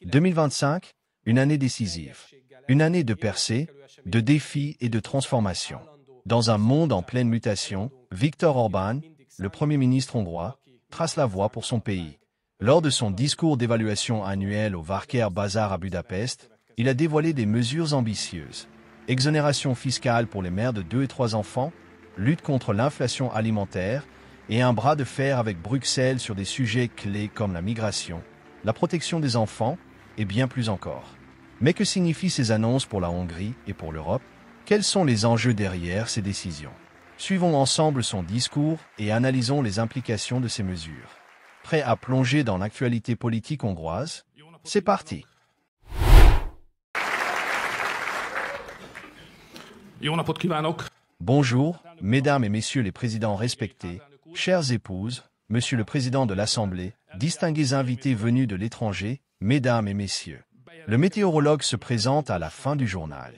2025, une année décisive. Une année de percée, de défis et de transformation. Dans un monde en pleine mutation, Viktor Orbán, le Premier ministre hongrois, trace la voie pour son pays. Lors de son discours d'évaluation annuel au Vácher Bazar à Budapest, il a dévoilé des mesures ambitieuses. Exonération fiscale pour les mères de 2 et 3 enfants, lutte contre l'inflation alimentaire et un bras de fer avec Bruxelles sur des sujets clés comme la migration, la protection des enfants et bien plus encore. Mais que signifient ces annonces pour la Hongrie et pour l'Europe? Quels sont les enjeux derrière ces décisions? Suivons ensemble son discours et analysons les implications de ces mesures. Prêt à plonger dans l'actualité politique hongroise? C'est parti! Bonjour, mesdames et messieurs les présidents respectés, chères épouses, monsieur le président de l'Assemblée, distingués invités venus de l'étranger, mesdames et messieurs. Le météorologue se présente à la fin du journal.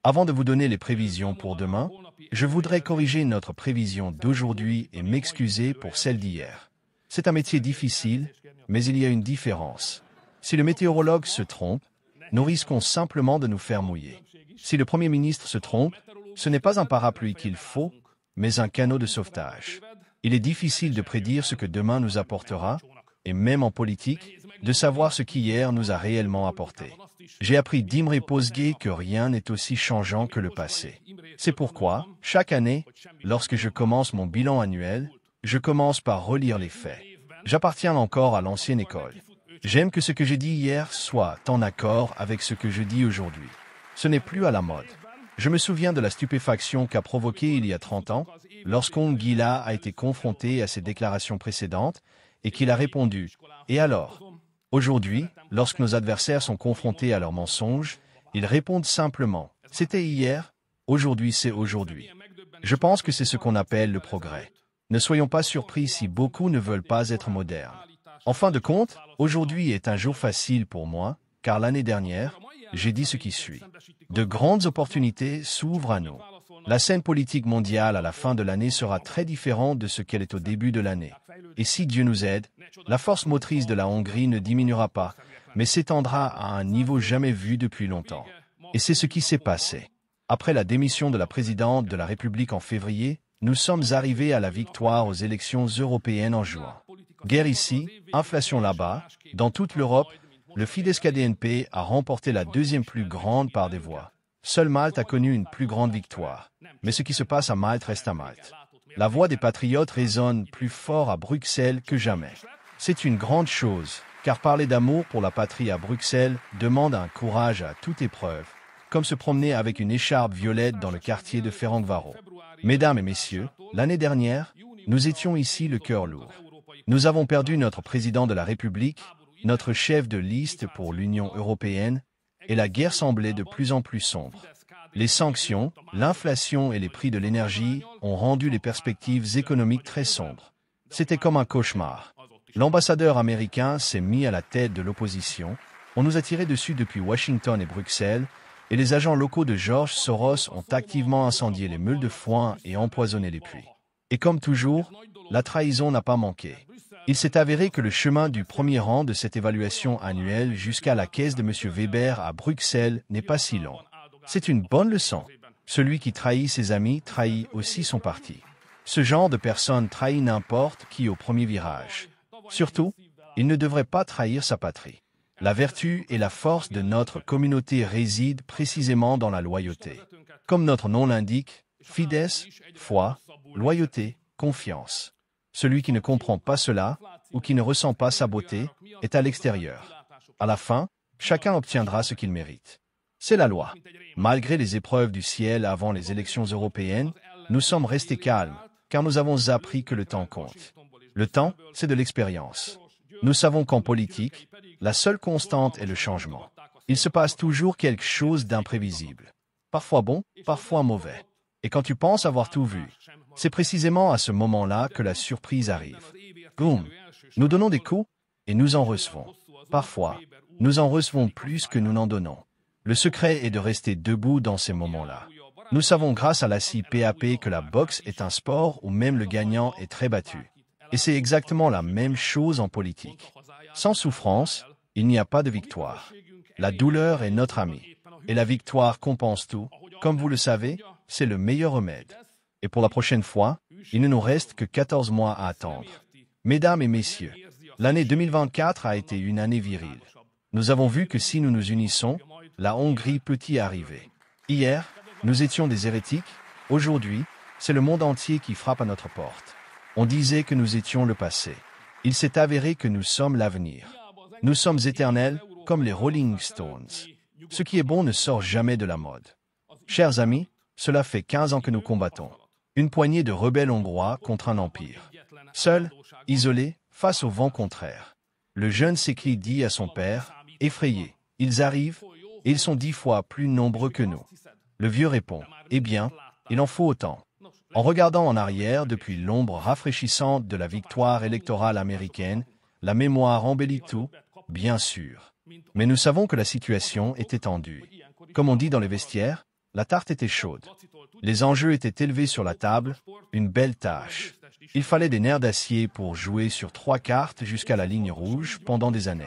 Avant de vous donner les prévisions pour demain, je voudrais corriger notre prévision d'aujourd'hui et m'excuser pour celle d'hier. C'est un métier difficile, mais il y a une différence. Si le météorologue se trompe, nous risquons simplement de nous faire mouiller. Si le Premier ministre se trompe, ce n'est pas un parapluie qu'il faut, mais un canot de sauvetage. Il est difficile de prédire ce que demain nous apportera, et même en politique, de savoir ce qu'hier nous a réellement apporté. J'ai appris d'Imre Pozsgay que rien n'est aussi changeant que le passé. C'est pourquoi, chaque année, lorsque je commence mon bilan annuel, je commence par relire les faits. J'appartiens encore à l'ancienne école. J'aime que ce que j'ai dit hier soit en accord avec ce que je dis aujourd'hui. Ce n'est plus à la mode. Je me souviens de la stupéfaction qu'a provoquée il y a 30 ans, lorsqu'Ongila a été confronté à ses déclarations précédentes, et qu'il a répondu « Et alors ?» Aujourd'hui, lorsque nos adversaires sont confrontés à leurs mensonges, ils répondent simplement « C'était hier, aujourd'hui c'est aujourd'hui ». Je pense que c'est ce qu'on appelle le progrès. Ne soyons pas surpris si beaucoup ne veulent pas être modernes. En fin de compte, aujourd'hui est un jour facile pour moi, car l'année dernière, j'ai dit ce qui suit. De grandes opportunités s'ouvrent à nous. La scène politique mondiale à la fin de l'année sera très différente de ce qu'elle est au début de l'année. Et si Dieu nous aide, la force motrice de la Hongrie ne diminuera pas, mais s'étendra à un niveau jamais vu depuis longtemps. Et c'est ce qui s'est passé. Après la démission de la présidente de la République en février, nous sommes arrivés à la victoire aux élections européennes en juin. Guerre ici, inflation là-bas, dans toute l'Europe, le Fidesz-KDNP a remporté la deuxième plus grande part des voix. Seule Malte a connu une plus grande victoire. Mais ce qui se passe à Malte reste à Malte. La voix des patriotes résonne plus fort à Bruxelles que jamais. C'est une grande chose, car parler d'amour pour la patrie à Bruxelles demande un courage à toute épreuve, comme se promener avec une écharpe violette dans le quartier de Ferencváros. Mesdames et messieurs, l'année dernière, nous étions ici le cœur lourd. Nous avons perdu notre président de la République, notre chef de liste pour l'Union européenne, et la guerre semblait de plus en plus sombre. Les sanctions, l'inflation et les prix de l'énergie ont rendu les perspectives économiques très sombres. C'était comme un cauchemar. L'ambassadeur américain s'est mis à la tête de l'opposition, on nous a tiré dessus depuis Washington et Bruxelles, et les agents locaux de George Soros ont activement incendié les meules de foin et empoisonné les puits. Et comme toujours, la trahison n'a pas manqué. Il s'est avéré que le chemin du premier rang de cette évaluation annuelle jusqu'à la caisse de M. Weber à Bruxelles n'est pas si long. C'est une bonne leçon. Celui qui trahit ses amis trahit aussi son parti. Ce genre de personne trahit n'importe qui au premier virage. Surtout, il ne devrait pas trahir sa patrie. La vertu et la force de notre communauté résident précisément dans la loyauté. Comme notre nom l'indique, Fidesz, foi, loyauté, confiance. Celui qui ne comprend pas cela, ou qui ne ressent pas sa beauté, est à l'extérieur. À la fin, chacun obtiendra ce qu'il mérite. C'est la loi. Malgré les épreuves du ciel avant les élections européennes, nous sommes restés calmes, car nous avons appris que le temps compte. Le temps, c'est de l'expérience. Nous savons qu'en politique, la seule constante est le changement. Il se passe toujours quelque chose d'imprévisible. Parfois bon, parfois mauvais. Et quand tu penses avoir tout vu, c'est précisément à ce moment-là que la surprise arrive. Boum! Nous donnons des coups, et nous en recevons. Parfois, nous en recevons plus que nous n'en donnons. Le secret est de rester debout dans ces moments-là. Nous savons grâce à la CIPAP que la boxe est un sport où même le gagnant est très battu. Et c'est exactement la même chose en politique. Sans souffrance, il n'y a pas de victoire. La douleur est notre amie. Et la victoire compense tout. Comme vous le savez, c'est le meilleur remède. Et pour la prochaine fois, il ne nous reste que 14 mois à attendre. Mesdames et messieurs, l'année 2024 a été une année virile. Nous avons vu que si nous nous unissons, la Hongrie peut y arriver. Hier, nous étions des hérétiques. Aujourd'hui, c'est le monde entier qui frappe à notre porte. On disait que nous étions le passé. Il s'est avéré que nous sommes l'avenir. Nous sommes éternels, comme les Rolling Stones. Ce qui est bon ne sort jamais de la mode. Chers amis, cela fait 15 ans que nous combattons. Une poignée de rebelles hongrois contre un empire. Seuls, isolés, face au vent contraire. Le jeune Székely dit à son père, effrayé, « Ils arrivent, et ils sont 10 fois plus nombreux que nous. » Le vieux répond, « Eh bien, il en faut autant. » En regardant en arrière depuis l'ombre rafraîchissante de la victoire électorale américaine, la mémoire embellit tout, bien sûr. Mais nous savons que la situation était tendue. Comme on dit dans les vestiaires, la tarte était chaude. Les enjeux étaient élevés sur la table, une belle tâche. Il fallait des nerfs d'acier pour jouer sur 3 cartes jusqu'à la ligne rouge pendant des années.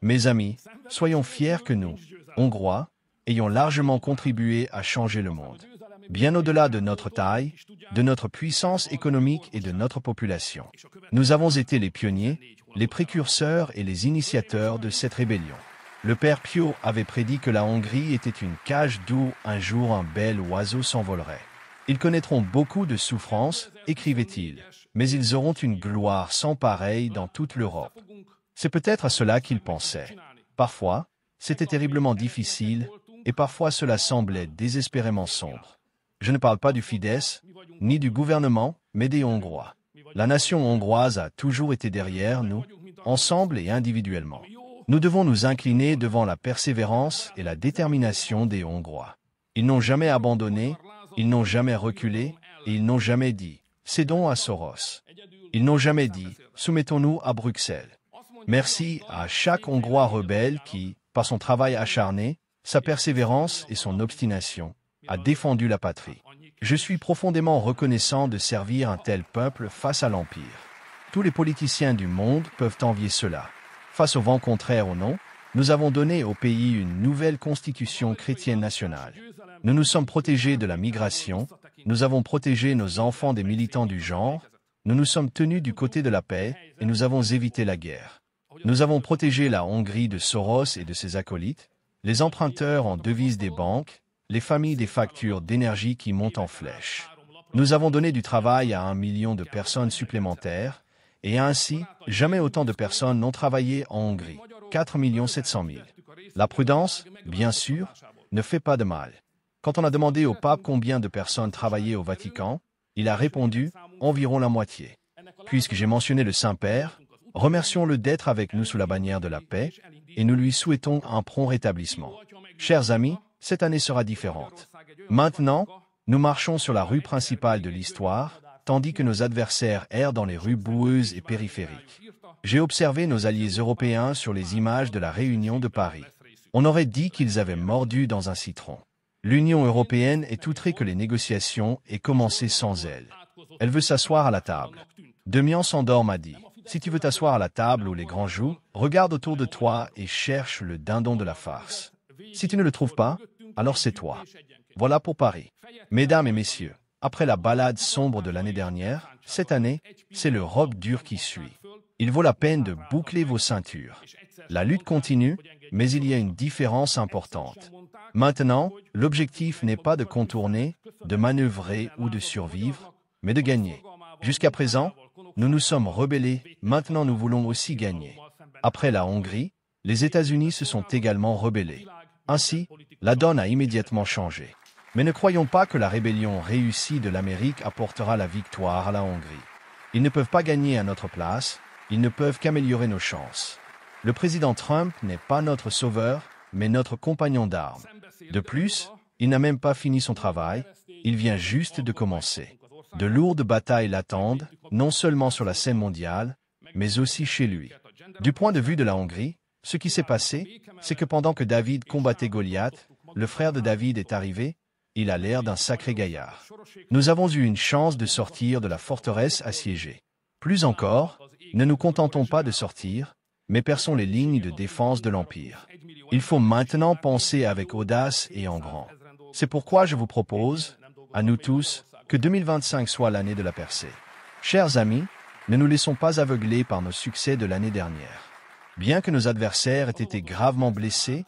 Mes amis, soyons fiers que nous, Hongrois, ayons largement contribué à changer le monde. Bien au-delà de notre taille, de notre puissance économique et de notre population. Nous avons été les pionniers, les précurseurs et les initiateurs de cette rébellion. Le père Pio avait prédit que la Hongrie était une cage d'où un jour un bel oiseau s'envolerait. Ils connaîtront beaucoup de souffrances, écrivait-il, mais ils auront une gloire sans pareille dans toute l'Europe. C'est peut-être à cela qu'il pensait. Parfois, c'était terriblement difficile, et parfois cela semblait désespérément sombre. Je ne parle pas du Fidesz, ni du gouvernement, mais des Hongrois. La nation hongroise a toujours été derrière nous, ensemble et individuellement. Nous devons nous incliner devant la persévérance et la détermination des Hongrois. Ils n'ont jamais abandonné, ils n'ont jamais reculé, et ils n'ont jamais dit « cédons à Soros ». Ils n'ont jamais dit « soumettons-nous à Bruxelles ». Merci à chaque Hongrois rebelle qui, par son travail acharné, sa persévérance et son obstination, a défendu la patrie. Je suis profondément reconnaissant de servir un tel peuple face à l'Empire. Tous les politiciens du monde peuvent envier cela. Face au vent contraire ou non, nous avons donné au pays une nouvelle constitution chrétienne nationale. Nous nous sommes protégés de la migration, nous avons protégé nos enfants des militants du genre, nous nous sommes tenus du côté de la paix et nous avons évité la guerre. Nous avons protégé la Hongrie de Soros et de ses acolytes, les emprunteurs en devises des banques, les familles des factures d'énergie qui montent en flèche. Nous avons donné du travail à 1 million de personnes supplémentaires, et ainsi, jamais autant de personnes n'ont travaillé en Hongrie, 4 700 000. La prudence, bien sûr, ne fait pas de mal. Quand on a demandé au pape combien de personnes travaillaient au Vatican, il a répondu « environ la moitié ». Puisque j'ai mentionné le Saint-Père, remercions-le d'être avec nous sous la bannière de la paix, et nous lui souhaitons un prompt rétablissement. Chers amis, cette année sera différente. Maintenant, nous marchons sur la rue principale de l'histoire, tandis que nos adversaires errent dans les rues boueuses et périphériques. J'ai observé nos alliés européens sur les images de la réunion de Paris. On aurait dit qu'ils avaient mordu dans un citron. L'Union européenne est outrée que les négociations aient commencé sans elle. Elle veut s'asseoir à la table. Demian Sandor m'a dit, si tu veux t'asseoir à la table où les grands jouent, regarde autour de toi et cherche le dindon de la farce. Si tu ne le trouves pas, alors c'est toi. Voilà pour Paris. Mesdames et messieurs, après la balade sombre de l'année dernière, cette année, c'est le robe dur qui suit. Il vaut la peine de boucler vos ceintures. La lutte continue, mais il y a une différence importante. Maintenant, l'objectif n'est pas de contourner, de manœuvrer ou de survivre, mais de gagner. Jusqu'à présent, nous nous sommes rebellés, maintenant nous voulons aussi gagner. Après la Hongrie, les États-Unis se sont également rebellés. Ainsi, la donne a immédiatement changé. Mais ne croyons pas que la rébellion réussie de l'Amérique apportera la victoire à la Hongrie. Ils ne peuvent pas gagner à notre place, ils ne peuvent qu'améliorer nos chances. Le président Trump n'est pas notre sauveur, mais notre compagnon d'armes. De plus, il n'a même pas fini son travail, il vient juste de commencer. De lourdes batailles l'attendent, non seulement sur la scène mondiale, mais aussi chez lui. Du point de vue de la Hongrie, ce qui s'est passé, c'est que pendant que David combattait Goliath, le frère de David est arrivé, il a l'air d'un sacré gaillard. Nous avons eu une chance de sortir de la forteresse assiégée. Plus encore, ne nous contentons pas de sortir, mais perçons les lignes de défense de l'Empire. Il faut maintenant penser avec audace et en grand. C'est pourquoi je vous propose, à nous tous, que 2025 soit l'année de la percée. Chers amis, ne nous laissons pas aveugler par nos succès de l'année dernière. Bien que nos adversaires aient été gravement blessés,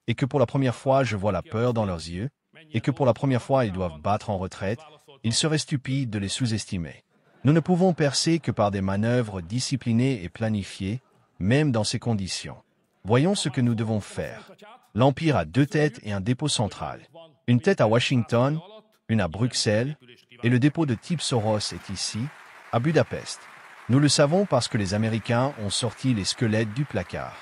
et que pour la première fois je vois la peur dans leurs yeux, et que pour la première fois ils doivent battre en retraite, il serait stupide de les sous-estimer. Nous ne pouvons percer que par des manœuvres disciplinées et planifiées, même dans ces conditions. Voyons ce que nous devons faire. L'Empire a 2 têtes et un dépôt central. Une tête à Washington, une à Bruxelles, et le dépôt de type Soros est ici, à Budapest. Nous le savons parce que les Américains ont sorti les squelettes du placard.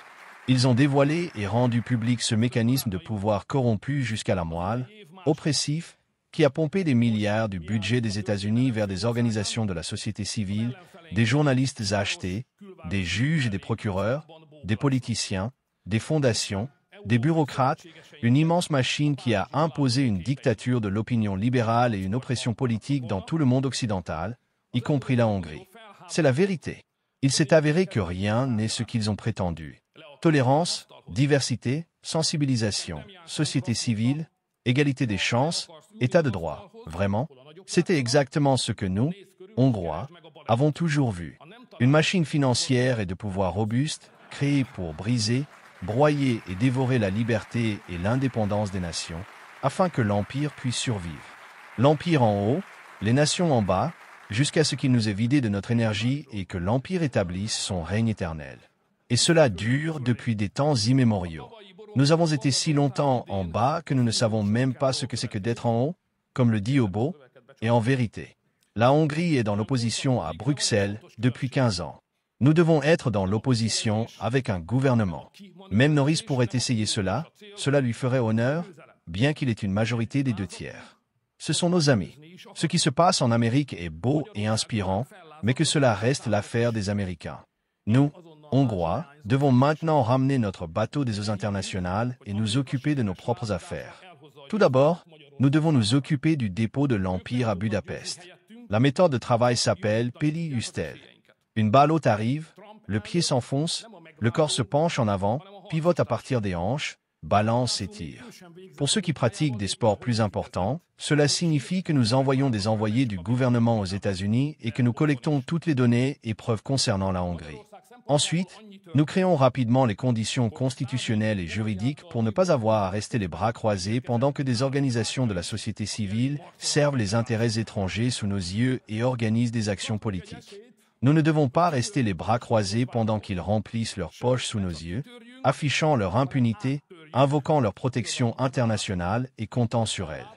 Ils ont dévoilé et rendu public ce mécanisme de pouvoir corrompu jusqu'à la moelle, oppressif, qui a pompé des milliards du budget des États-Unis vers des organisations de la société civile, des journalistes achetés, des juges et des procureurs, des politiciens, des fondations, des bureaucrates, une immense machine qui a imposé une dictature de l'opinion libérale et une oppression politique dans tout le monde occidental, y compris la Hongrie. C'est la vérité. Il s'est avéré que rien n'est ce qu'ils ont prétendu. Tolérance, diversité, sensibilisation, société civile, égalité des chances, état de droit. Vraiment, c'était exactement ce que nous, Hongrois, avons toujours vu. Une machine financière et de pouvoir robuste, créée pour briser, broyer et dévorer la liberté et l'indépendance des nations, afin que l'Empire puisse survivre. L'Empire en haut, les nations en bas, jusqu'à ce qu'il nous ait vidé de notre énergie et que l'Empire établisse son règne éternel. Et cela dure depuis des temps immémoriaux. Nous avons été si longtemps en bas que nous ne savons même pas ce que c'est que d'être en haut, comme le dit Hobo, et en vérité. La Hongrie est dans l'opposition à Bruxelles depuis 15 ans. Nous devons être dans l'opposition avec un gouvernement. Même Norris pourrait essayer cela lui ferait honneur, bien qu'il ait une majorité des 2 tiers. Ce sont nos amis. Ce qui se passe en Amérique est beau et inspirant, mais que cela reste l'affaire des Américains. Nous, Hongrois, devons maintenant ramener notre bateau des eaux internationales et nous occuper de nos propres affaires. Tout d'abord, nous devons nous occuper du dépôt de l'Empire à Budapest. La méthode de travail s'appelle Peli Ustel. Une balle haute arrive, le pied s'enfonce, le corps se penche en avant, pivote à partir des hanches, balance et tire. Pour ceux qui pratiquent des sports plus importants, cela signifie que nous envoyons des envoyés du gouvernement aux États-Unis et que nous collectons toutes les données et preuves concernant la Hongrie. Ensuite, nous créons rapidement les conditions constitutionnelles et juridiques pour ne pas avoir à rester les bras croisés pendant que des organisations de la société civile servent les intérêts étrangers sous nos yeux et organisent des actions politiques. Nous ne devons pas rester les bras croisés pendant qu'ils remplissent leurs poches sous nos yeux, affichant leur impunité, invoquant leur protection internationale et comptant sur elle.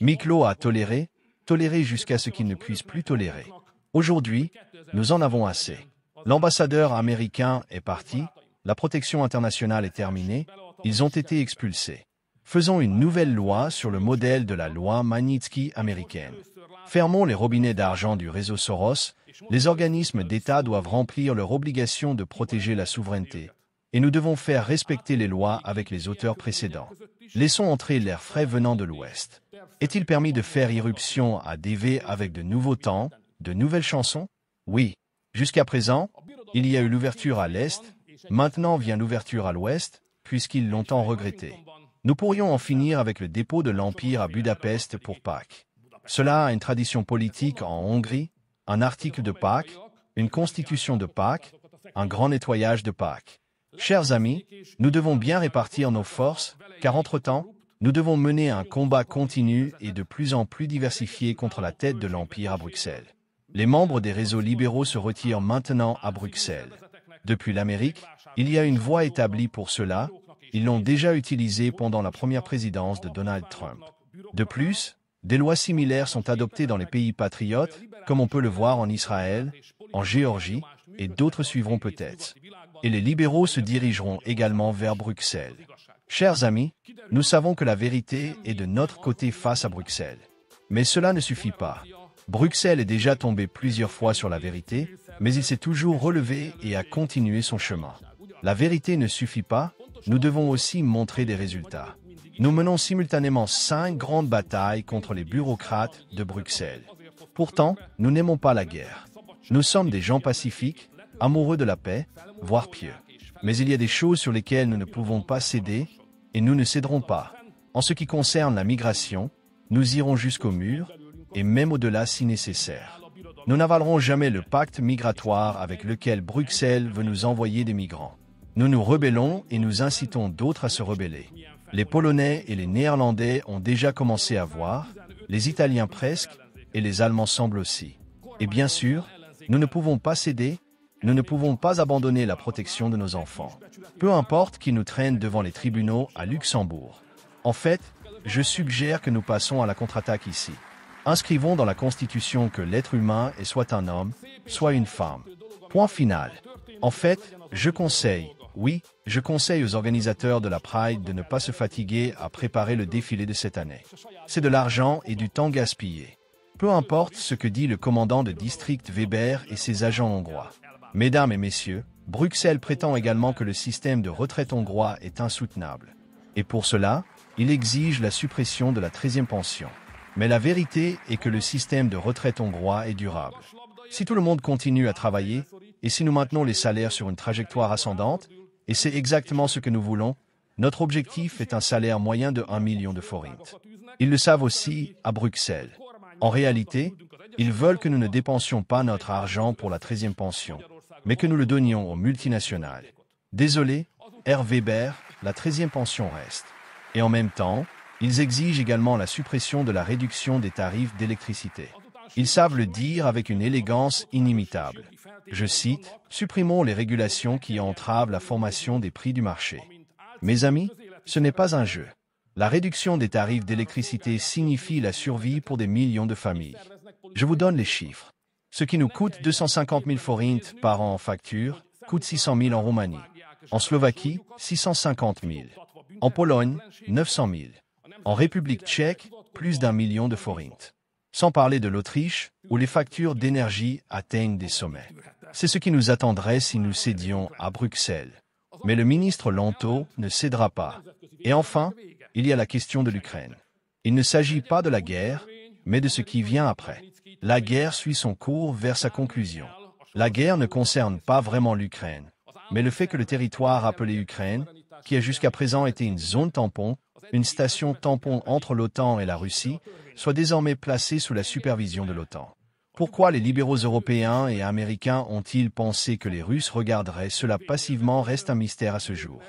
Miklo a toléré jusqu'à ce qu'il ne puisse plus tolérer. Aujourd'hui, nous en avons assez. L'ambassadeur américain est parti, la protection internationale est terminée, ils ont été expulsés. Faisons une nouvelle loi sur le modèle de la loi Magnitsky américaine. Fermons les robinets d'argent du réseau Soros, les organismes d'État doivent remplir leur obligation de protéger la souveraineté, et nous devons faire respecter les lois avec les auteurs précédents. Laissons entrer l'air frais venant de l'Ouest. Est-il permis de faire irruption à DV avec de nouveaux temps, de nouvelles chansons? Oui. Jusqu'à présent, il y a eu l'ouverture à l'Est, maintenant vient l'ouverture à l'Ouest, puisqu'ils l'ont tant regretté. Nous pourrions en finir avec le dépôt de l'Empire à Budapest pour Pâques. Cela a une tradition politique en Hongrie, un article de Pâques, une constitution de Pâques, un grand nettoyage de Pâques. Chers amis, nous devons bien répartir nos forces, car entre-temps, nous devons mener un combat continu et de plus en plus diversifié contre la tête de l'Empire à Bruxelles. Les membres des réseaux libéraux se retirent maintenant à Bruxelles. Depuis l'Amérique, il y a une voie établie pour cela, ils l'ont déjà utilisée pendant la première présidence de Donald Trump. De plus, des lois similaires sont adoptées dans les pays patriotes, comme on peut le voir en Israël, en Géorgie, et d'autres suivront peut-être. Et les libéraux se dirigeront également vers Bruxelles. Chers amis, nous savons que la vérité est de notre côté face à Bruxelles. Mais cela ne suffit pas. Bruxelles est déjà tombé plusieurs fois sur la vérité, mais il s'est toujours relevé et a continué son chemin. La vérité ne suffit pas, nous devons aussi montrer des résultats. Nous menons simultanément 5 grandes batailles contre les bureaucrates de Bruxelles. Pourtant, nous n'aimons pas la guerre. Nous sommes des gens pacifiques, amoureux de la paix, voire pieux. Mais il y a des choses sur lesquelles nous ne pouvons pas céder, et nous ne céderons pas. En ce qui concerne la migration, nous irons jusqu'au mur, et même au-delà si nécessaire. Nous n'avalerons jamais le pacte migratoire avec lequel Bruxelles veut nous envoyer des migrants. Nous nous rebellons et nous incitons d'autres à se rebeller. Les Polonais et les Néerlandais ont déjà commencé à voir, les Italiens presque, et les Allemands semblent aussi. Et bien sûr, nous ne pouvons pas céder, nous ne pouvons pas abandonner la protection de nos enfants. Peu importe qu'ils nous traînent devant les tribunaux à Luxembourg. En fait, je suggère que nous passons à la contre-attaque ici. Inscrivons dans la Constitution que l'être humain est soit un homme, soit une femme. Point final. En fait, je conseille aux organisateurs de la Pride de ne pas se fatiguer à préparer le défilé de cette année. C'est de l'argent et du temps gaspillé. Peu importe ce que dit le commandant de district Weber et ses agents hongrois. Mesdames et messieurs, Bruxelles prétend également que le système de retraite hongrois est insoutenable. Et pour cela, il exige la suppression de la 13e pension. Mais la vérité est que le système de retraite hongrois est durable. Si tout le monde continue à travailler, et si nous maintenons les salaires sur une trajectoire ascendante, et c'est exactement ce que nous voulons, notre objectif est un salaire moyen de 1 million de forints. Ils le savent aussi à Bruxelles. En réalité, ils veulent que nous ne dépensions pas notre argent pour la 13e pension, mais que nous le donnions aux multinationales. Désolé, Herr Weber, la 13e pension reste. Et en même temps, ils exigent également la suppression de la réduction des tarifs d'électricité. Ils savent le dire avec une élégance inimitable. Je cite, « Supprimons les régulations qui entravent la formation des prix du marché. » Mes amis, ce n'est pas un jeu. La réduction des tarifs d'électricité signifie la survie pour des millions de familles. Je vous donne les chiffres. Ce qui nous coûte 250 000 forints par an en facture, coûte 600 000 en Roumanie. En Slovaquie, 650 000. En Pologne, 900 000. En République tchèque, plus d'1 million de forints. Sans parler de l'Autriche, où les factures d'énergie atteignent des sommets. C'est ce qui nous attendrait si nous cédions à Bruxelles. Mais le ministre Lanto ne cédera pas. Et enfin, il y a la question de l'Ukraine. Il ne s'agit pas de la guerre, mais de ce qui vient après. La guerre suit son cours vers sa conclusion. La guerre ne concerne pas vraiment l'Ukraine, mais le fait que le territoire appelé Ukraine, qui a jusqu'à présent été une zone tampon, une station tampon entre l'OTAN et la Russie, soit désormais placé sous la supervision de l'OTAN. Pourquoi les libéraux européens et américains ont-ils pensé que les Russes regarderaient cela passivement reste un mystère à ce jour.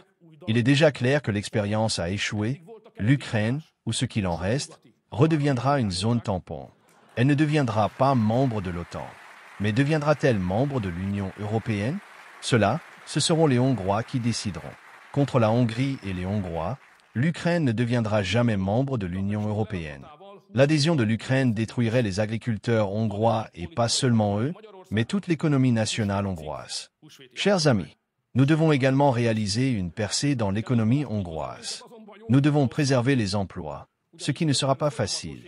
Il est déjà clair que l'expérience a échoué. L'Ukraine, ou ce qu'il en reste, redeviendra une zone tampon. Elle ne deviendra pas membre de l'OTAN. Mais deviendra-t-elle membre de l'Union européenne? Ce seront les Hongrois qui décideront. Contre la Hongrie et les Hongrois, l'Ukraine ne deviendra jamais membre de l'Union européenne. L'adhésion de l'Ukraine détruirait les agriculteurs hongrois et pas seulement eux, mais toute l'économie nationale hongroise. Chers amis, nous devons également réaliser une percée dans l'économie hongroise. Nous devons préserver les emplois, ce qui ne sera pas facile.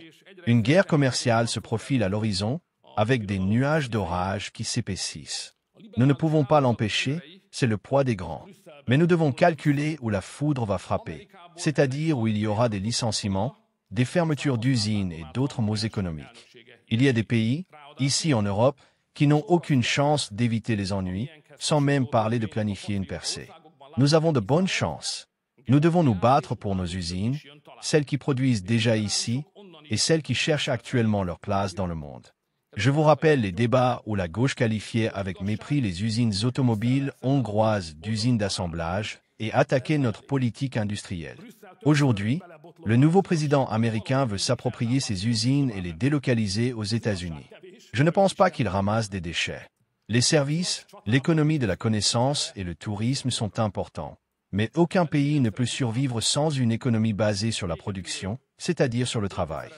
Une guerre commerciale se profile à l'horizon, avec des nuages d'orage qui s'épaississent. Nous ne pouvons pas l'empêcher, c'est le poids des grands. Mais nous devons calculer où la foudre va frapper, c'est-à-dire où il y aura des licenciements, des fermetures d'usines et d'autres maux économiques. Il y a des pays, ici en Europe, qui n'ont aucune chance d'éviter les ennuis, sans même parler de planifier une percée. Nous avons de bonnes chances. Nous devons nous battre pour nos usines, celles qui produisent déjà ici, et celles qui cherchent actuellement leur place dans le monde. Je vous rappelle les débats où la gauche qualifiait avec mépris les usines automobiles hongroises d'usines d'assemblage et attaquait notre politique industrielle. Aujourd'hui, le nouveau président américain veut s'approprier ces usines et les délocaliser aux États-Unis. Je ne pense pas qu'il ramasse des déchets. Les services, l'économie de la connaissance et le tourisme sont importants. Mais aucun pays ne peut survivre sans une économie basée sur la production, c'est-à-dire sur le travail.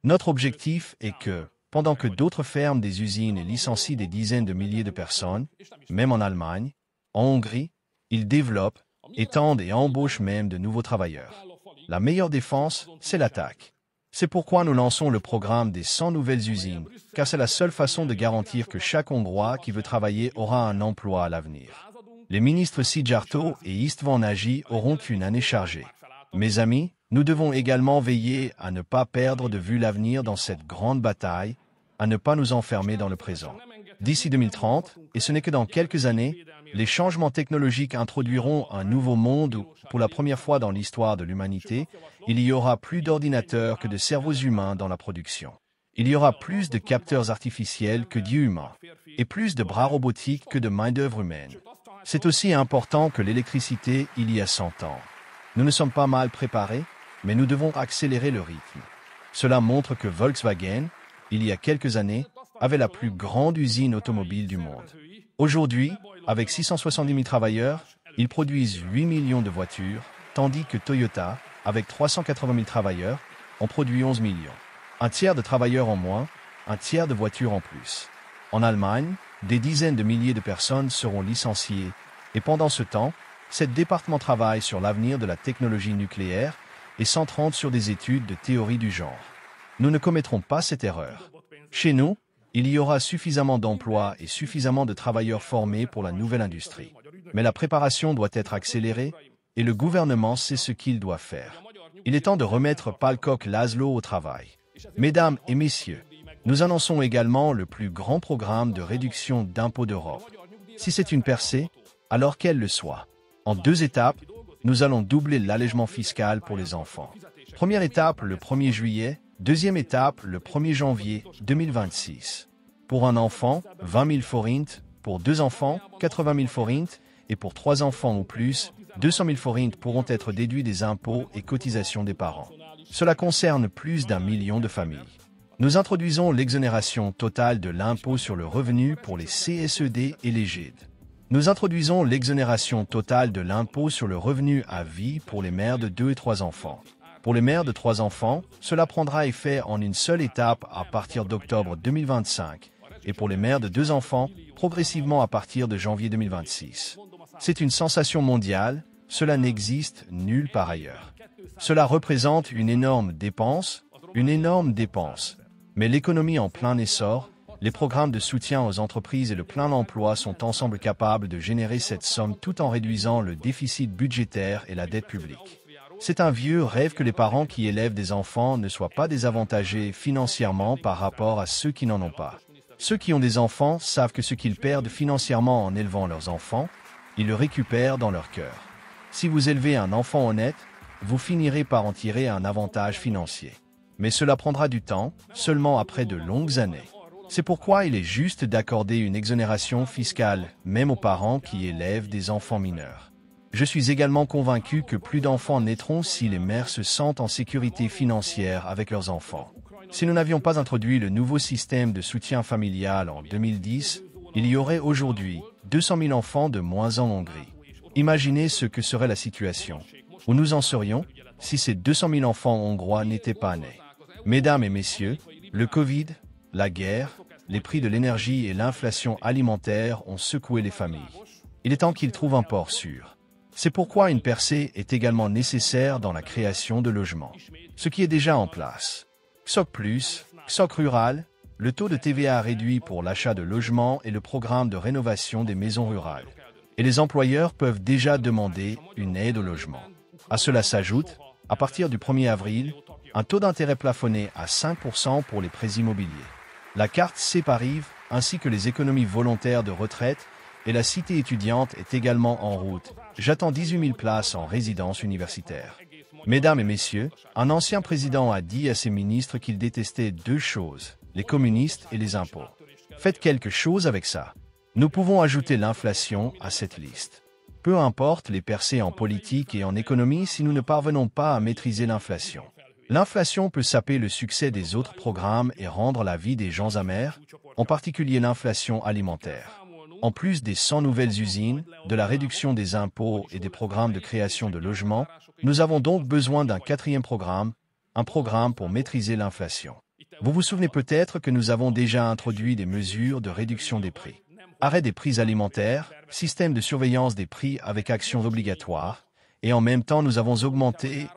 Notre objectif est que, pendant que d'autres ferment des usines et licencient des dizaines de milliers de personnes, même en Allemagne, en Hongrie, ils développent, étendent et embauchent même de nouveaux travailleurs. La meilleure défense, c'est l'attaque. C'est pourquoi nous lançons le programme des 100 nouvelles usines, car c'est la seule façon de garantir que chaque Hongrois qui veut travailler aura un emploi à l'avenir. Les ministres Szijjártó et István Nagy auront une année chargée. Mes amis, nous devons également veiller à ne pas perdre de vue l'avenir dans cette grande bataille, à ne pas nous enfermer dans le présent. D'ici 2030, et ce n'est que dans quelques années, Les changements technologiques introduiront un nouveau monde où, pour la première fois dans l'histoire de l'humanité, il y aura plus d'ordinateurs que de cerveaux humains dans la production. Il y aura plus de capteurs artificiels que d'yeux humains, et plus de bras robotiques que de main-d'œuvre humaine. C'est aussi important que l'électricité il y a 100 ans. Nous ne sommes pas mal préparés, mais nous devons accélérer le rythme. Cela montre que Volkswagen, il y a quelques années, avait la plus grande usine automobile du monde. Aujourd'hui, avec 670 000 travailleurs, ils produisent 8 millions de voitures, tandis que Toyota, avec 380 000 travailleurs, en produit 11 millions. Un tiers de travailleurs en moins, un tiers de voitures en plus. En Allemagne, des dizaines de milliers de personnes seront licenciées, et pendant ce temps, ce département travaille sur l'avenir de la technologie nucléaire et 130 sur des études de théorie du genre. Nous ne commettrons pas cette erreur. Chez nous, il y aura suffisamment d'emplois et suffisamment de travailleurs formés pour la nouvelle industrie. Mais la préparation doit être accélérée et le gouvernement sait ce qu'il doit faire. Il est temps de remettre Palcock Laszlo au travail. Mesdames et messieurs, nous annonçons également le plus grand programme de réduction d'impôts d'Europe. Si c'est une percée, alors qu'elle le soit. En 2 étapes, nous allons doubler l'allègement fiscal pour les enfants. Première étape le 1er juillet, deuxième étape le 1er janvier 2026. Pour un enfant, 20 000 forints, pour 2 enfants, 80 000 forints, et pour 3 enfants ou plus, 200 000 forints pourront être déduits des impôts et cotisations des parents. Cela concerne plus d'1 million de familles. Nous introduisons l'exonération totale de l'impôt sur le revenu pour les CSED et les GID. Nous introduisons l'exonération totale de l'impôt sur le revenu à vie pour les mères de 2 et 3 enfants. Pour les mères de 3 enfants, cela prendra effet en une seule étape à partir d'octobre 2025, et pour les mères de 2 enfants, progressivement à partir de janvier 2026. C'est une sensation mondiale, cela n'existe nulle part ailleurs. Cela représente une énorme dépense, mais l'économie en plein essor, les programmes de soutien aux entreprises et le plein emploi sont ensemble capables de générer cette somme tout en réduisant le déficit budgétaire et la dette publique. C'est un vieux rêve que les parents qui élèvent des enfants ne soient pas désavantagés financièrement par rapport à ceux qui n'en ont pas. Ceux qui ont des enfants savent que ce qu'ils perdent financièrement en élevant leurs enfants, ils le récupèrent dans leur cœur. Si vous élevez un enfant honnête, vous finirez par en tirer un avantage financier. Mais cela prendra du temps, seulement après de longues années. C'est pourquoi il est juste d'accorder une exonération fiscale, même aux parents qui élèvent des enfants mineurs. Je suis également convaincu que plus d'enfants naîtront si les mères se sentent en sécurité financière avec leurs enfants. Si nous n'avions pas introduit le nouveau système de soutien familial en 2010, il y aurait aujourd'hui 200 000 enfants de moins en Hongrie. Imaginez ce que serait la situation, où nous en serions, si ces 200 000 enfants hongrois n'étaient pas nés. Mesdames et messieurs, le Covid, la guerre, les prix de l'énergie et l'inflation alimentaire ont secoué les familles. Il est temps qu'ils trouvent un port sûr. C'est pourquoi une percée est également nécessaire dans la création de logements. Ce qui est déjà en place. XOC+, XOC rural, le taux de TVA réduit pour l'achat de logements et le programme de rénovation des maisons rurales. Et les employeurs peuvent déjà demander une aide au logement. À cela s'ajoute, à partir du 1er avril, un taux d'intérêt plafonné à 5% pour les prêts immobiliers. La carte CEPARIV, ainsi que les économies volontaires de retraite et la cité étudiante est également en route. J'attends 18 000 places en résidence universitaire. Mesdames et messieurs, un ancien président a dit à ses ministres qu'il détestait 2 choses, les communistes et les impôts. Faites quelque chose avec ça. Nous pouvons ajouter l'inflation à cette liste. Peu importe les percées en politique et en économie si nous ne parvenons pas à maîtriser l'inflation. L'inflation peut saper le succès des autres programmes et rendre la vie des gens amère, en particulier l'inflation alimentaire. En plus des 100 nouvelles usines, de la réduction des impôts et des programmes de création de logements, nous avons donc besoin d'un 4e programme, un programme pour maîtriser l'inflation. Vous vous souvenez peut-être que nous avons déjà introduit des mesures de réduction des prix. Arrêt des prix alimentaires, système de surveillance des prix avec actions obligatoires, et en même temps nous avons augmenté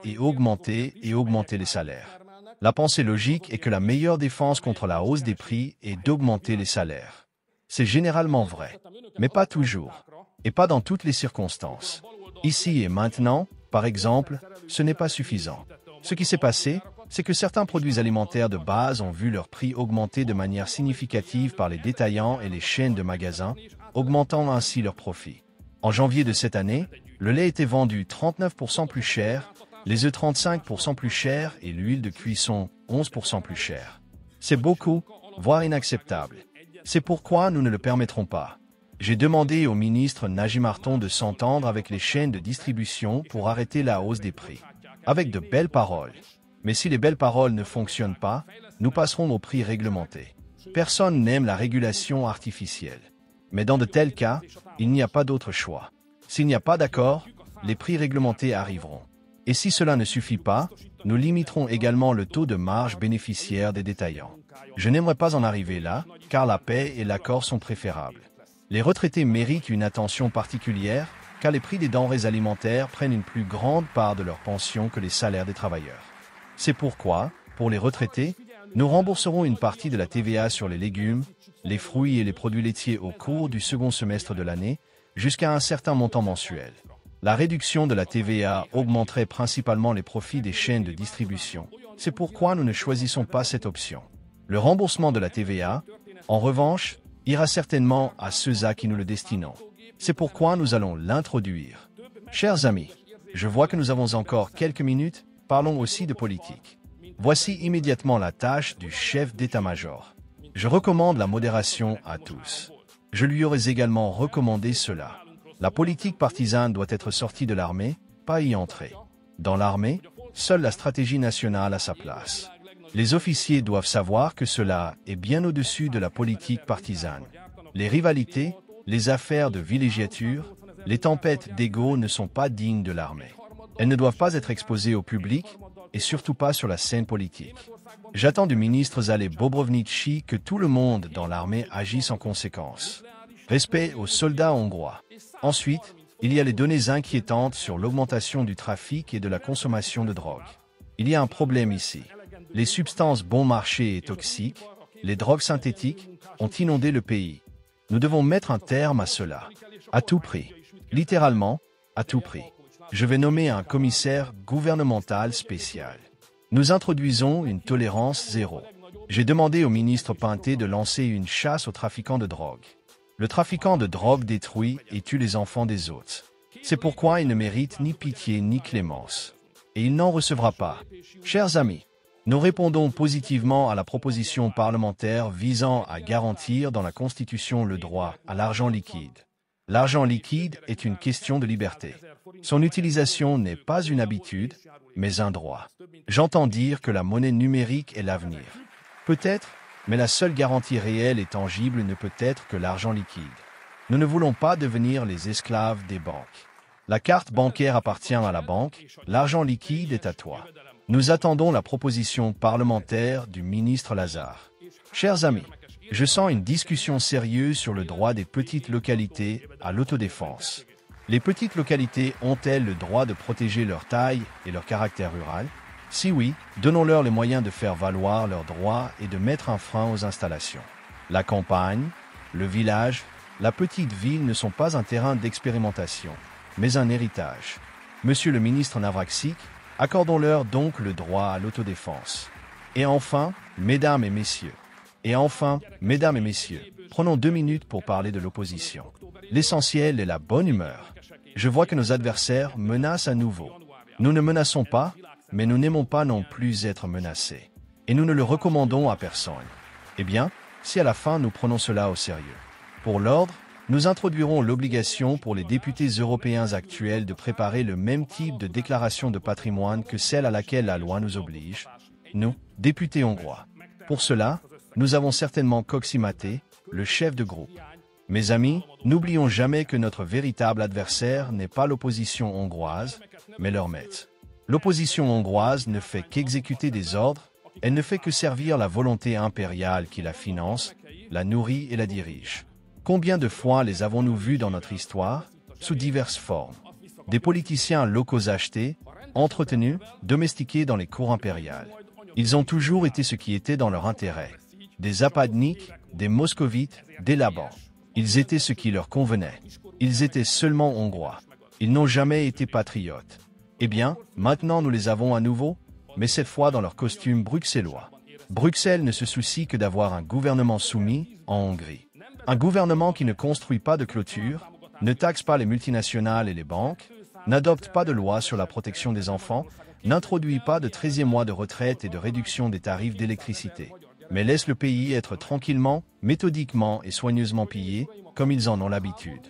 les salaires. La pensée logique est que la meilleure défense contre la hausse des prix est d'augmenter les salaires. C'est généralement vrai, mais pas toujours, et pas dans toutes les circonstances. Ici et maintenant, par exemple, ce n'est pas suffisant. Ce qui s'est passé, c'est que certains produits alimentaires de base ont vu leur prix augmenter de manière significative par les détaillants et les chaînes de magasins, augmentant ainsi leurs profits. En janvier de cette année, le lait était vendu 39% plus cher, les œufs 35% plus cher et l'huile de cuisson 11% plus cher. C'est beaucoup, voire inacceptable. C'est pourquoi nous ne le permettrons pas. J'ai demandé au ministre Najim Marton de s'entendre avec les chaînes de distribution pour arrêter la hausse des prix. Avec de belles paroles. Mais si les belles paroles ne fonctionnent pas, nous passerons au prix réglementé. Personne n'aime la régulation artificielle. Mais dans de tels cas, il n'y a pas d'autre choix. S'il n'y a pas d'accord, les prix réglementés arriveront. Et si cela ne suffit pas, nous limiterons également le taux de marge bénéficiaire des détaillants. Je n'aimerais pas en arriver là, car la paix et l'accord sont préférables. Les retraités méritent une attention particulière, car les prix des denrées alimentaires prennent une plus grande part de leur pension que les salaires des travailleurs. C'est pourquoi, pour les retraités, nous rembourserons une partie de la TVA sur les légumes, les fruits et les produits laitiers au cours du second semestre de l'année, jusqu'à un certain montant mensuel. La réduction de la TVA augmenterait principalement les profits des chaînes de distribution. C'est pourquoi nous ne choisissons pas cette option. Le remboursement de la TVA, en revanche, ira certainement à ceux à qui nous le destinons. C'est pourquoi nous allons l'introduire. Chers amis, je vois que nous avons encore quelques minutes, parlons aussi de politique. Voici immédiatement la tâche du chef d'état-major. Je recommande la modération à tous. Je lui aurais également recommandé cela. La politique partisane doit être sortie de l'armée, pas y entrer. Dans l'armée, seule la stratégie nationale a sa place. Les officiers doivent savoir que cela est bien au-dessus de la politique partisane. Les rivalités, les affaires de villégiature, les tempêtes d'ego ne sont pas dignes de l'armée. Elles ne doivent pas être exposées au public, et surtout pas sur la scène politique. J'attends du ministre Zale Bobrovnici que tout le monde dans l'armée agisse en conséquence. Respect aux soldats hongrois. Ensuite, il y a les données inquiétantes sur l'augmentation du trafic et de la consommation de drogue. Il y a un problème ici. Les substances bon marché et toxiques, les drogues synthétiques, ont inondé le pays. Nous devons mettre un terme à cela. À tout prix. Littéralement, à tout prix. Je vais nommer un commissaire gouvernemental spécial. Nous introduisons une tolérance zéro. J'ai demandé au ministre Pinté de lancer une chasse aux trafiquants de drogue. Le trafiquant de drogue détruit et tue les enfants des autres. C'est pourquoi il ne mérite ni pitié ni clémence. Et il n'en recevra pas. Chers amis, nous répondons positivement à la proposition parlementaire visant à garantir dans la Constitution le droit à l'argent liquide. L'argent liquide est une question de liberté. Son utilisation n'est pas une habitude, mais un droit. J'entends dire que la monnaie numérique est l'avenir. Peut-être, mais la seule garantie réelle et tangible ne peut être que l'argent liquide. Nous ne voulons pas devenir les esclaves des banques. La carte bancaire appartient à la banque, l'argent liquide est à toi. Nous attendons la proposition parlementaire du ministre Lazare. Chers amis, je sens une discussion sérieuse sur le droit des petites localités à l'autodéfense. Les petites localités ont-elles le droit de protéger leur taille et leur caractère rural? Si oui, donnons-leur les moyens de faire valoir leurs droits et de mettre un frein aux installations. La campagne, le village, la petite ville ne sont pas un terrain d'expérimentation, mais un héritage. Monsieur le ministre Navracsik, accordons-leur donc le droit à l'autodéfense. Et enfin, mesdames et messieurs, prenons 2 minutes pour parler de l'opposition. L'essentiel est la bonne humeur. Je vois que nos adversaires menacent à nouveau. Nous ne menaçons pas, mais nous n'aimons pas non plus être menacés. Et nous ne le recommandons à personne. Eh bien, si à la fin nous prenons cela au sérieux. Pour l'ordre, nous introduirons l'obligation pour les députés européens actuels de préparer le même type de déclaration de patrimoine que celle à laquelle la loi nous oblige. Nous, députés hongrois. Pour cela, nous avons certainement Coximaté, le chef de groupe. Mes amis, n'oublions jamais que notre véritable adversaire n'est pas l'opposition hongroise, mais leur maître. L'opposition hongroise ne fait qu'exécuter des ordres, elle ne fait que servir la volonté impériale qui la finance, la nourrit et la dirige. Combien de fois les avons-nous vus dans notre histoire, sous diverses formes? Des politiciens locaux achetés, entretenus, domestiqués dans les cours impériales. Ils ont toujours été ce qui était dans leur intérêt. Des Zapadniks, des Moscovites, des Labans. Ils étaient ce qui leur convenait. Ils étaient seulement hongrois. Ils n'ont jamais été patriotes. Eh bien, maintenant nous les avons à nouveau, mais cette fois dans leur costume bruxellois. Bruxelles ne se soucie que d'avoir un gouvernement soumis en Hongrie. Un gouvernement qui ne construit pas de clôture, ne taxe pas les multinationales et les banques, n'adopte pas de loi sur la protection des enfants, n'introduit pas de 13e mois de retraite et de réduction des tarifs d'électricité, mais laisse le pays être tranquillement, méthodiquement et soigneusement pillé, comme ils en ont l'habitude.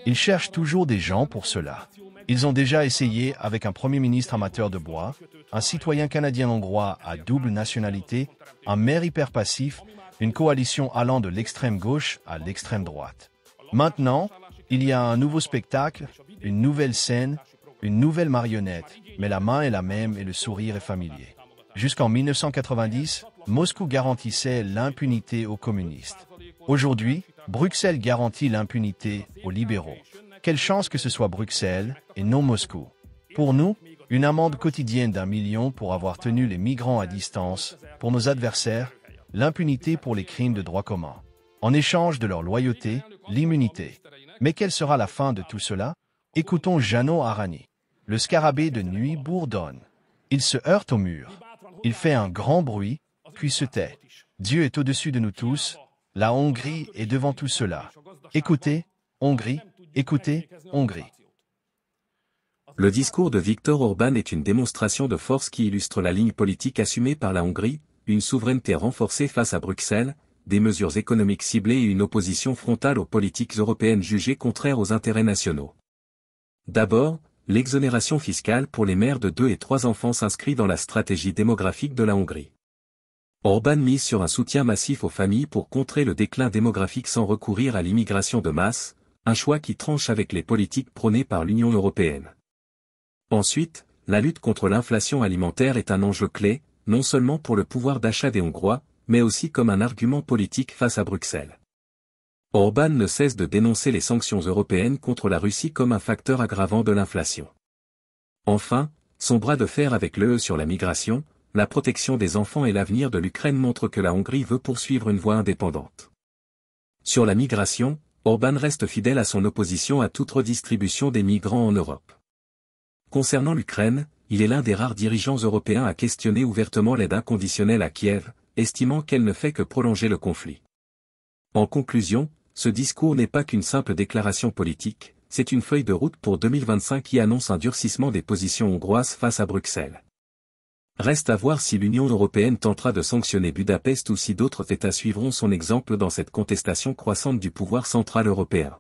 Ils cherchent toujours des gens pour cela. Ils ont déjà essayé avec un Premier ministre amateur de bois, un citoyen canadien-hongrois à double nationalité, un maire hyper passif, une coalition allant de l'extrême gauche à l'extrême droite. Maintenant, il y a un nouveau spectacle, une nouvelle scène, une nouvelle marionnette, mais la main est la même et le sourire est familier. Jusqu'en 1990, Moscou garantissait l'impunité aux communistes. Aujourd'hui, Bruxelles garantit l'impunité aux libéraux. Quelle chance que ce soit Bruxelles et non Moscou. Pour nous, une amende quotidienne d'1 million pour avoir tenu les migrants à distance. Pour nos adversaires, l'impunité pour les crimes de droit commun. En échange de leur loyauté, l'immunité. Mais quelle sera la fin de tout cela? Écoutons Jeannot Arani. Le scarabée de nuit bourdonne. Il se heurte au mur. Il fait un grand bruit, puis se tait. Dieu est au-dessus de nous tous. La Hongrie est devant tout cela. Écoutez, Hongrie, écoutez, Hongrie. Le discours de Viktor Orban est une démonstration de force qui illustre la ligne politique assumée par la Hongrie, une souveraineté renforcée face à Bruxelles, des mesures économiques ciblées et une opposition frontale aux politiques européennes jugées contraires aux intérêts nationaux. D'abord, l'exonération fiscale pour les mères de 2 et 3 enfants s'inscrit dans la stratégie démographique de la Hongrie. Orban mise sur un soutien massif aux familles pour contrer le déclin démographique sans recourir à l'immigration de masse, un choix qui tranche avec les politiques prônées par l'Union européenne. Ensuite, la lutte contre l'inflation alimentaire est un enjeu clé, non seulement pour le pouvoir d'achat des Hongrois, mais aussi comme un argument politique face à Bruxelles. Orban ne cesse de dénoncer les sanctions européennes contre la Russie comme un facteur aggravant de l'inflation. Enfin, son bras de fer avec l'UE sur la migration, la protection des enfants et l'avenir de l'Ukraine montrent que la Hongrie veut poursuivre une voie indépendante. Sur la migration, Orban reste fidèle à son opposition à toute redistribution des migrants en Europe. Concernant l'Ukraine, il est l'un des rares dirigeants européens à questionner ouvertement l'aide inconditionnelle à Kiev, estimant qu'elle ne fait que prolonger le conflit. En conclusion, ce discours n'est pas qu'une simple déclaration politique, c'est une feuille de route pour 2025 qui annonce un durcissement des positions hongroises face à Bruxelles. Reste à voir si l'Union européenne tentera de sanctionner Budapest ou si d'autres États suivront son exemple dans cette contestation croissante du pouvoir central européen.